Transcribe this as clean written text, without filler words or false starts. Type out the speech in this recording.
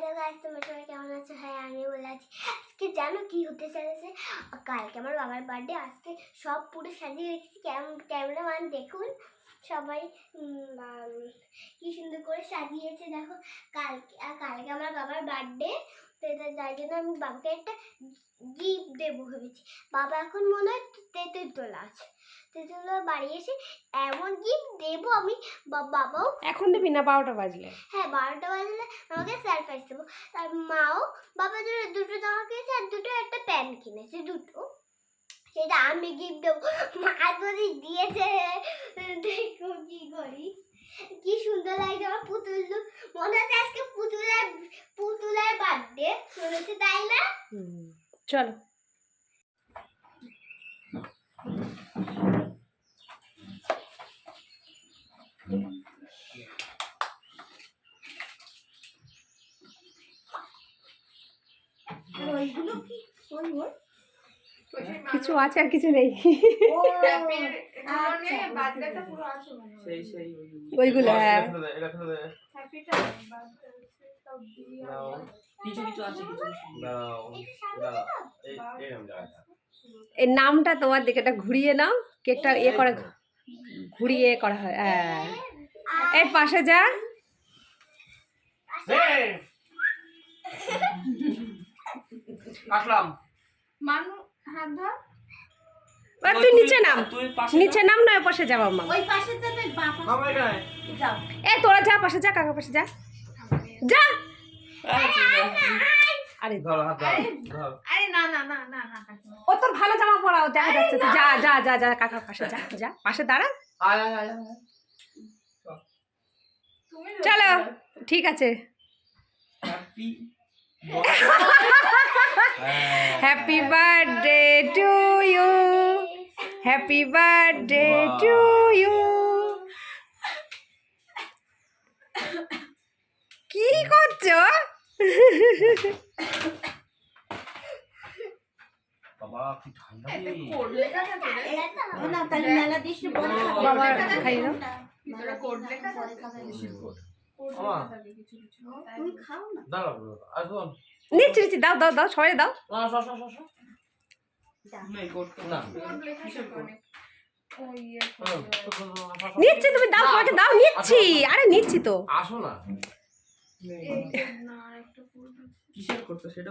Hello guys, তোমরা সবাই কেমন আছো? হ্যাঁ, আমি বলে আছি। আজকে জানো কি হতে চলেছে? কালকে আমার বাবার বার্থডে। আজকে সব পুরো সাজিয়ে রেখেছি। ক্যামেরাম্যান দেখুন সবাই কি সুন্দর করে সাজিয়েছে। দেখো, কালকে আমার বাবার বার্থডে, তো তাই জন্য আমি বাবাকে একটা গিফট দেবো ভেবেছি। বাবা এখন মনে হয় তেঁতুলতলা আছে, তেঁতুলতলা বাড়ি এসে এমন গিফট দেবো আমি। বাবাও এখন দিবি না 12টা বাজলে? হ্যাঁ, 12টা বাজলে আমাকে সারপ্রাইজ দেবো। তার মাও বাবার জন্য দুটো জামা কিনেছে আর দুটো একটা প্যান্ট কিনেছে, দুটো। সেটা আমি গিফট দেবো। মা যদি দিয়েছে, দেখো কি করি। কি সুন্দর লাগছে আমার পুতুল। মনে হচ্ছে আজকে পুতুলের বার্থডে শুনেছে, তাই না? চলো। কিছু আছে আর কিছু নেই। ওইগুলো হ্যাঁ, এই নামটা তোমার দিকে এটা ঘুরিয়ে নাও, কেকটা ইয়ে করা, ঘুরিয়ে করা হয়। হ্যাঁ, এর পাশে যা। আসলাম। তুই নিচে নাম, নিচে নাম না, ওই পাশে যা বাবা। ওই পাশে যাও। এ তোরা যা, পাশে যা, কাকার পাশে যা, যা। আরে ধরো, হাত ধরো। আরে না না না না না, ও তোর ভালো জামা পরাও, দেখা যাচ্ছে তো। যা যা যা যা, কাকার পাশে যা, যা পাশে দাঁড়া। আয় আয় আয়। চলো, ঠিক আছে। Happy happy birthday to you, happy birthday to you. কি করছো? বাবা কি ঠান্ডা রে। না তাহলে মেলা দিস বাবা খাই দাও। তুমি খাও না। দাঁড়াও, আসুন। নিচ্ছি নিচ্ছি, দাও দাও দাও, সবাই দাও। না। নিচ্ছি, তুমি দাও, সবাইকে দাও। নিচ্ছি, আরে নিচ্ছি তো। আসো না। কিসের করতে সেটা